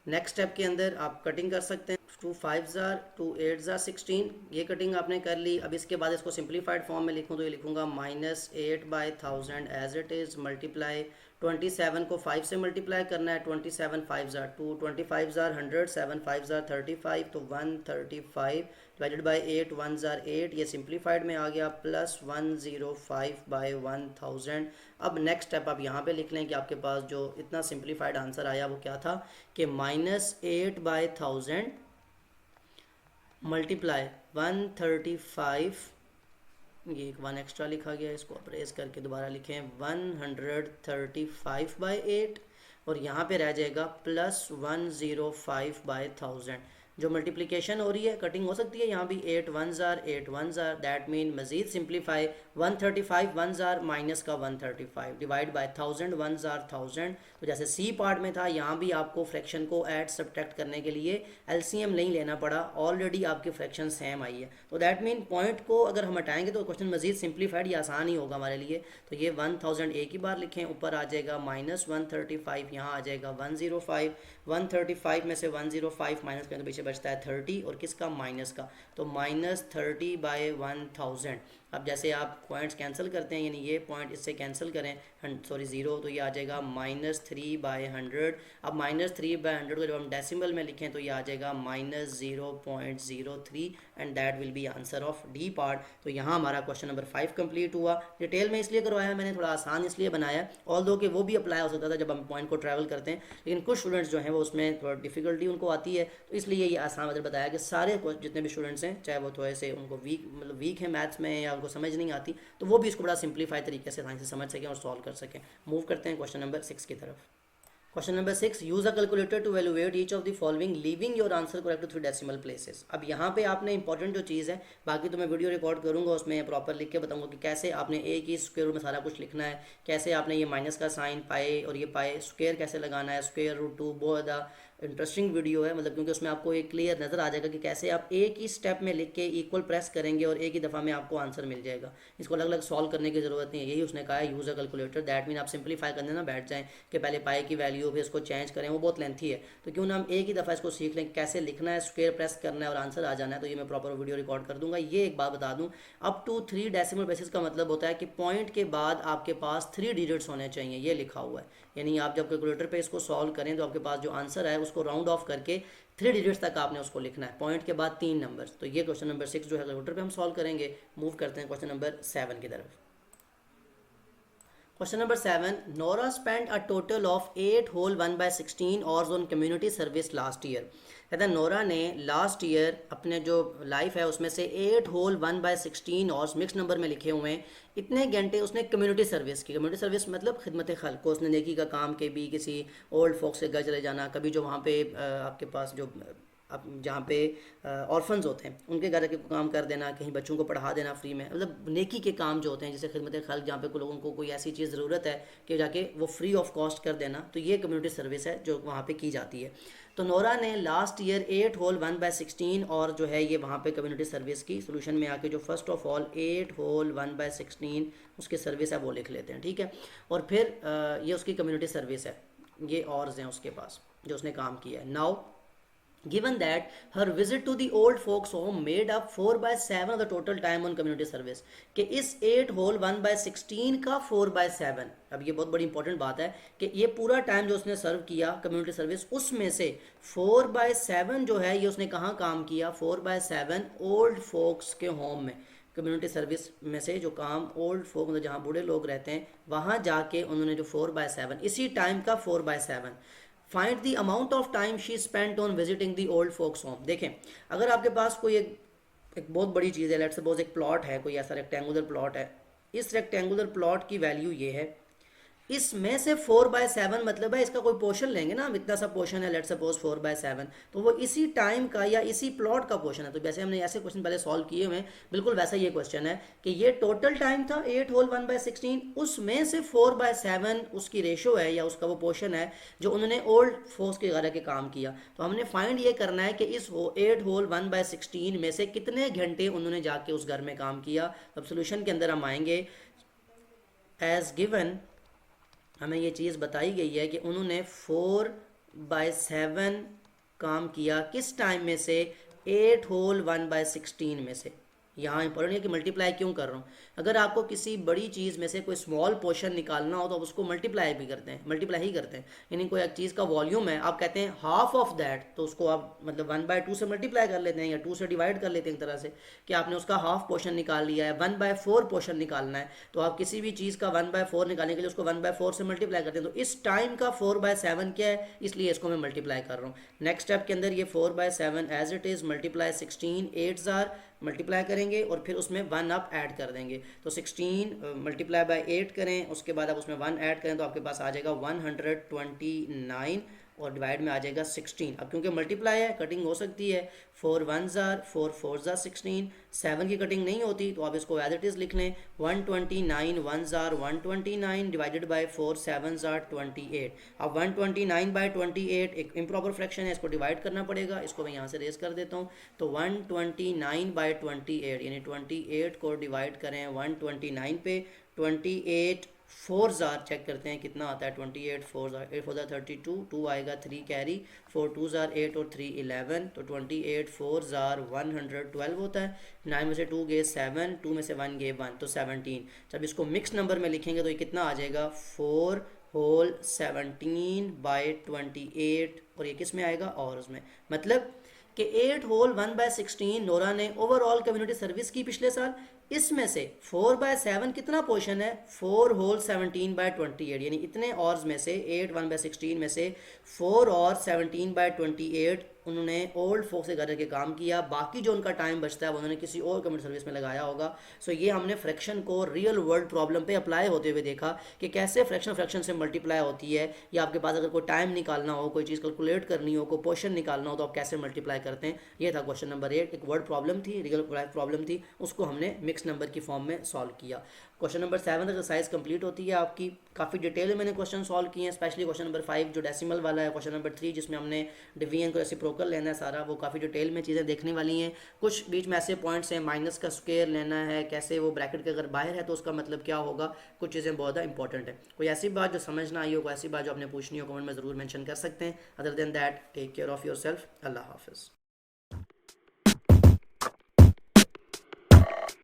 Next step के अंदर आप कटिंग कर सकते हैं, 2 5s are 2 8s are 16, ये कटिंग आपने कर ली। अब इसके बाद इसको सिंप्लीफाइड फॉर्म में लिखूँ तो ये लिखूँगा -8/1000 एज इट इज़, मल्टीप्लाई 27 को 5 से मल्टीप्लाई करना है, 27 5s are 2, 25s are 100, 7 5s are 35, तो 135 डिवाइडेड बाय 8, 1s are 8, ये सिंप्लीफाइड में आ गया, प्लस 105/1000। अब नेक्स्ट स्टेप आप यहाँ पे लिख लें कि आपके पास जो इतना सिंप्लीफाइड आंसर आया वो क्या था कि -8/1000 मल्टीप्लाई 135, ये एक 1 एक्स्ट्रा लिखा गया, इसको आप रेज करके दोबारा लिखें 135/8, और यहाँ पे रह जाएगा प्लस 105/1000। जो मल्टीप्लिकेशन हो रही है कटिंग हो सकती है, यहाँ भी 8 1s are 8 1s are, that mean मजीद सिंप्लीफाई 135 1s are माइनस का 135 डिवाइड बाय 1000 1s are 1000। तो जैसे सी पार्ट में था यहाँ भी आपको फ्रैक्शन को ऐड सब्ट्रैक्ट करने के लिए एलसीएम नहीं लेना पड़ा, ऑलरेडी आपकी फ्रैक्शन सेम आई है, तो दैट मीन पॉइंट को अगर हम हटाएंगे तो क्वेश्चन मजीद सिंप्लीफाइड या आसान ही होगा हमारे लिए। तो ये 1000 एक ही बार लिखें, ऊपर आ जाएगा -135, यहाँ आ जाएगा 105, 135 में से 105 माइनस करें तो पीछे बचता है 30, और किसका, माइनस का, तो -30/1000। अब जैसे आप पॉइंट्स कैंसिल करते हैं, यानी ये पॉइंट इससे कैंसिल करें, सॉरी 0, तो ये आ जाएगा -3/100। अब -3/100 को जब हम डेसिमल में लिखें तो ये आ जाएगा -0.03, and that will B answer of D part. तो यहाँ हमारा क्वेश्चन नंबर 5 कंप्लीट हुआ। डिटेल में इसलिए करवाया मैंने, थोड़ा आसान इसलिए बनाया, ऑल्दो कि वो भी अप्लाई हो सकता था जब हम पॉइंट को ट्रैवल करते हैं, लेकिन कुछ स्टूडेंट्स जो हैं वो उसमें थोड़ा डिफिकल्टी उनको आती है, तो इसलिए ये आसान मतलब बताया कि सारे जितने भी स्टूडेंट्स हैं, चाहे वो थोड़े से उनको वीक है मैथ्स में या उनको समझ नहीं आती, तो वो भी इसको बड़ा सिंप्लीफाइड तरीके से आसानी से समझ सकें और सॉल्व कर सकें। मूव करते हैं क्वेश्चन नंबर 6 की तरफ। Question number 6, use a calculator to evaluate each of the following leaving your answer correct to 3 decimal places. अब यहाँ पे आपने इंपॉर्टेंट जो चीज़ है, बाकी तो मैं वीडियो रिकॉर्ड करूँगा उसमें प्रॉपर लिख के बताऊँगा कि कैसे आपने ए की स्क्वायर रूट में सारा कुछ लिखना है, कैसे आपने ये माइनस का साइन पाए और ये पाए स्क्वायर कैसे लगाना है, स्क्वायर रूट 2, बहुत ज़्यादा इंटरेस्टिंग वीडियो है, मतलब क्योंकि उसमें आपको एक क्लियर नज़र आ जाएगा कि कैसे आप एक ही स्टेप में लिख के इक्वल प्रेस करेंगे और एक ही दफ़ा में आपको आंसर मिल जाएगा। इसको अलग अलग सॉल्व करने की ज़रूरत नहीं है, यही उसने कहा है use a calculator, that mean आप सिंप्लीफाई करने ना बैठ जाएं कि पहले पाए की वैल्यू फिर इसको चेंज करें, वो बहुत लेंथी है, तो क्यों ना हम एक ही दफ़ा इसको सीख लें कैसे लिखना है, स्क्वायर प्रेस करना है और आंसर आ जाना है। तो ये मैं प्रॉपर वीडियो रिकॉर्ड कर दूंगा। ये एक बात बता दूँ, अप टू 3 डेसिमल प्लेसेस का मतलब होता है कि पॉइंट के बाद आपके पास 3 डिजिट्स होने चाहिए, ये लिखा हुआ है, यानी आप जब कैलकुलेटर पे इसको सॉल्व करें तो आपके पास जो आंसर है उसको राउंड ऑफ करके 3 डिजिट्स तक आपने उसको लिखना है, पॉइंट के बाद 3 नंबर्स। तो ये क्वेश्चन नंबर 6 जो है कैलकुलेटर पे हम सॉल्व करेंगे। मूव करते हैं क्वेश्चन नंबर 7 की तरफ। Question number 7, Nora spend a total of 8 whole 1/16 hours on community service last year. कहता है नोरा ने लास्ट ईयर अपने जो लाइफ है उसमें से 8 होल 1/16 आवर्स मिक्स नंबर में लिखे हुए हैं, इतने घंटे उसने कम्युनिटी सर्विस की। कम्युनिटी सर्विस मतलब खिदमत खल्क को, उसने नेकी का काम के भी, किसी ओल्ड फोक्स के घर चले जाना, कभी जो वहाँ पे आपके पास जो अब जहाँ पे ऑर्फन्स होते हैं उनके घर के काम कर देना, कहीं बच्चों को पढ़ा देना फ्री में, मतलब नेकी के काम जो होते हैं जैसे खिदमत खल्क, जहाँ पे कोई लोगों को कोई ऐसी चीज़ ज़रूरत है कि जाके वो फ्री ऑफ कॉस्ट कर देना, तो ये कम्युनिटी सर्विस है जो वहाँ पे की जाती है। तो नोरा ने लास्ट ईयर 8 होल 1/16 और जो है ये वहाँ पे कम्युनिटी सर्विस की। सोल्यूशन में आके जो फर्स्ट ऑफ ऑल 8 होल 1/16 उसकी सर्विस है वो लिख लेते हैं, ठीक है। और फिर ये उसकी कम्युनिटी सर्विस है, ये और हैं उसके पास जो उसने काम किया है। Now given that her visit to the old folks home made up 4/7 of the total time on community service, कि इस 8 होल 1/16 का 4/7, अब ये बहुत बड़ी इंपॉर्टेंट बात है कि ये पूरा टाइम जो उसने सर्व किया कम्युनिटी सर्विस, उसमें से 4/7 जो है ये उसने कहाँ काम किया, 4/7 ओल्ड फोक्स के होम में। कम्युनिटी सर्विस में से जो काम ओल्ड फोक मतलब जहाँ बूढ़े लोग रहते हैं वहाँ जाके उन्होंने जो 4/7 इसी टाइम का 4/7। Find the amount of time she spent on visiting the old folks home. देखें अगर आपके पास कोई एक बहुत बड़ी चीज़ है, लेट्स सपोज एक प्लॉट है, कोई ऐसा रेक्टेंगुलर प्लॉट है, इस रेक्टेंगुलर प्लॉट की वैल्यू ये है, इसमें से 4/7 मतलब है इसका कोई पोर्शन लेंगे ना, हम इतना सा पोर्शन है लेट्स सपोज 4/7, तो वो इसी टाइम का या इसी प्लॉट का पोर्शन है। तो जैसे हमने ऐसे क्वेश्चन पहले सॉल्व किए हुए हैं, बिल्कुल वैसा ये क्वेश्चन है कि ये टोटल टाइम था 8 होल 1/16, उसमें से 4/7 उसकी रेशो है या उसका वो पोर्शन है जो उन्होंने ओल्ड फोर्स के वगैरह के काम किया। तो हमने फाइंड ये करना है कि इस 8 होल 1/16 में से कितने घंटे उन्होंने जाके उस घर में काम किया। अब सोल्यूशन के अंदर हम आएंगे, एज गिवन हमें ये चीज़ बताई गई है कि उन्होंने 4/7 काम किया किस टाइम में से, 8 होल 1/16 में से। यहाँ इंपॉर्टेंट है कि मल्टीप्लाई क्यों कर रहा हूँ। अगर आपको किसी बड़ी चीज़ में से कोई स्मॉल पोर्शन निकालना हो तो आप उसको मल्टीप्लाई भी करते हैं, मल्टीप्लाई ही करते हैं। यानी कोई एक चीज़ का वॉल्यूम है, आप कहते हैं हाफ ऑफ दैट, तो उसको आप मतलब 1/2 से मल्टीप्लाई कर लेते हैं या 2 से डिवाइड कर लेते हैं एक तरह से, कि आपने उसका हाफ पोर्शन निकाल लिया है। 1/4 पोर्शन निकालना है तो आप किसी भी चीज़ का 1/4 निकालने के लिए उसको 1/4 से मल्टीप्लाई करते हैं। तो इस टाइम का 4/7 क्या है, इसलिए इसको मैं मल्टीप्लाई कर रहा हूँ। नेक्स्ट स्टेप के अंदर ये 4/7 as it is multiply 16 8 multiply करेंगे और फिर उसमें 1 आप ऐड कर देंगे। तो 16 मल्टीप्लाई बाय 8 करें, उसके बाद आप उसमें 1 ऐड करें तो आपके पास आ जाएगा 129 और डिवाइड में आ जाएगा 16। अब क्योंकि मल्टीप्लाई है कटिंग हो सकती है, 4 1s 4 4s 16, 7 की कटिंग नहीं होती तो आप इसको एज इट इज़ लिख लें। 129 1s 129 डिवाइडेड बाय 4 7s 28। अब 129/28 एक इम्प्रॉपर फ्रैक्शन है, इसको डिवाइड करना पड़ेगा, इसको मैं यहाँ से रेज कर देता हूँ। तो 129/28 यानी 28 को डिवाइड करें 129 पे, 28 4s चेक करते हैं कितना आता है। 28 4s 8 4 32, 2 आएगा 3 कैरी, 4 2s 8 और 3 11, तो 28 4s 112 होता है। 9 में से 2 गए 7, 2 में से 1 गए 1, तो 17। जब इसको मिक्स नंबर में लिखेंगे तो ये कितना आ जाएगा, 4 होल 17/28, और ये किस में आएगा, और उसमें मतलब कि 8 होल 1/16 नोरा ने ओवरऑल कम्युनिटी सर्विस की पिछले साल, इसमें से 4/7 कितना पोर्शन है, 4 होल 17/28, यानी इतने ऑर्स में से 8 1/16 में से 4 और 17/28 उन्होंने ओल्ड फोक से घर के काम किया, बाकी जो उनका टाइम बचता है वो उन्होंने किसी और कम्युनिटी सर्विस में लगाया होगा। सो ये हमने फ्रैक्शन को रियल वर्ल्ड प्रॉब्लम पे अप्लाई होते हुए देखा कि कैसे फ्रैक्शन से मल्टीप्लाई होती है, या आपके पास अगर कोई टाइम निकालना हो, कोई चीज़ कैलकुलेट करनी हो, कोई पोर्शन निकालना हो तो आप कैसे मल्टीप्लाई करते हैं। ये था क्वेश्चन नंबर 8, एक वर्ड प्रॉब्लम थी, रियल लाइफ प्रॉब्लम थी, उसको हमने मिक्स नंबर की फॉर्म में सॉल्व किया। क्वेश्चन नंबर 7 एक्सरसाइज कंप्लीट होती है आपकी। काफ़ी डिटेल में मैंने क्वेश्चन सॉल्व किए हैं, स्पेशली क्वेश्चन नंबर 5 जो डेसिमल वाला है, क्वेश्चन नंबर 3 जिसमें हमने डिवीजन को रेसिप्रोकल लेना है सारा, वो काफ़ी डिटेल में चीज़ें देखने वाली हैं। कुछ बीच में ऐसे पॉइंट्स हैं, माइनस का स्क्वायर लेना है, कैसे वो ब्रैकेट के अगर बाहर है तो उसका मतलब क्या होगा, कुछ चीज़ें बहुत ज़्यादा इंपॉर्टेंट है। कोई ऐसी बात जो समझ ना आई हो, कोई ऐसी बात जो आपने पूछनी हो, कमेंट में ज़रूर मेंशन कर सकते हैं। Other than that take care of yourself. अल्लाह हाफिज़।